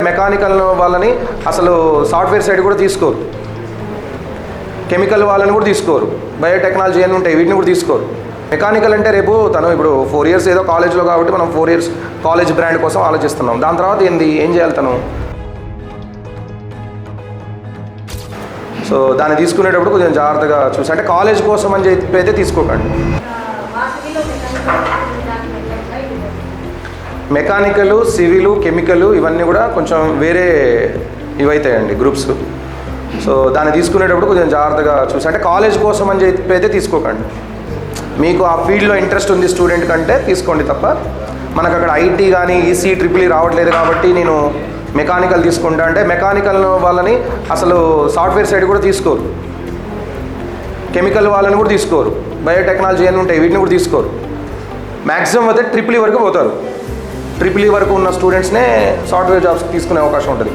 Mechanical వాళ్ళని అసలు software side కూడా తీసుకోరు, కెమికల్ వాళ్ళని కూడా తీసుకోరు, బయోటెక్నాలజీ అని ఉంటాయి వీటిని కూడా తీసుకోరు. మెకానికల్ అంటే రేపు తను ఇప్పుడు 4 years ఏదో కాలేజ్లో కాబట్టి మనం 4 years కాలేజ్ బ్రాండ్ కోసం ఆలోచిస్తున్నాం. దాని తర్వాత ఏం చేయాలి తను? సో దాన్ని తీసుకునేటప్పుడు కొంచెం జాగ్రత్తగా చూసి, అంటే కాలేజ్ కోసం అని చెప్పి అయితే తీసుకోకండి. మెకానికల్, సివిల్, కెమికల్ ఇవన్నీ కూడా కొంచెం వేరే ఇవైతాయండి గ్రూప్స్. సో దాన్ని తీసుకునేటప్పుడు కొంచెం జాగ్రత్తగా చూసి, అంటే కాలేజ్ కోసం అని చెప్పి అయితే తీసుకోకండి. మీకు ఆ ఫీల్డ్లో ఇంట్రెస్ట్ ఉంది స్టూడెంట్ కంటే తీసుకోండి తప్ప, మనకు అక్కడ ఐటీ కానీ ఈసీ ట్రిపుల్ రావట్లేదు కాబట్టి నేను మెకానికల్ తీసుకుంటా అంటే మెకానికల్ వాళ్ళని అసలు సాఫ్ట్వేర్ సైడ్ కూడా తీసుకోరు, కెమికల్ వాళ్ళని కూడా తీసుకోరు, బయోటెక్నాలజీ అని ఉంటాయి వీటిని కూడా తీసుకోరు. మ్యాక్సిమం అయితే ట్రిపుల్ వరకు పోతారు. ట్రిపుల్ వరకు ఉన్న స్టూడెంట్స్నే సాఫ్ట్వేర్ జాబ్స్ తీసుకునే అవకాశం ఉంటుంది.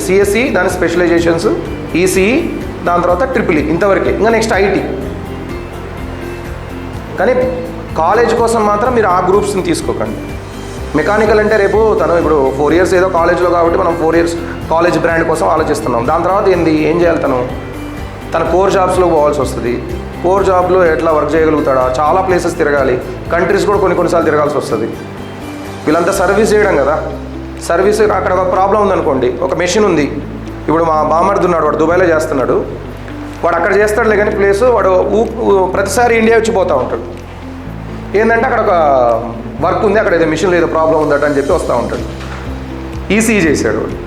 సిఎస్సి దాని స్పెషలైజేషన్స్, ఈసీఈ, దాని తర్వాత ట్రిపుల్ ఇంతవరకే, ఇంకా నెక్స్ట్ ఐటీ. కానీ కాలేజ్ కోసం మాత్రం మీరు ఆ గ్రూప్స్ని తీసుకోకండి. మెకానికల్ అంటే రేపు తను ఇప్పుడు 4 years ఏదో కాలేజ్లో కాబట్టి మనం 4 years కాలేజ్ బ్రాండ్ కోసం ఆలోచిస్తున్నాం. దాని తర్వాత ఏం చేయాలి తన కోర్ జాబ్స్లో పోవాల్సి వస్తుంది. కోర్ జాబ్లో ఎట్లా వర్క్ చేయగలుగుతాడా, చాలా ప్లేసెస్ తిరగాలి, కంట్రీస్ కూడా కొన్నిసార్లు తిరగాల్సి వస్తుంది. వీళ్ళంతా సర్వీస్ చేయడం కదా, సర్వీస్ అక్కడ ఒక ప్రాబ్లం ఉందనుకోండి, ఒక మెషిన్ ఉంది, ఇప్పుడు మా బామర్ది ఉన్నాడు, వాడు దుబాయ్లో చేస్తున్నాడు, వాడు అక్కడ చేస్తాడులే కానీ ప్లేస్ వాడు ప్రతిసారి ఇండియా వచ్చి పోతూ ఉంటాడు. ఏంటంటే అక్కడ ఒక వర్క్ ఉంది, అక్కడ ఏదో మిషన్లో ఏదో ప్రాబ్లం ఉందట అని చెప్పి వస్తూ ఉంటాడు. ఈసీ చేశాడు వాడు.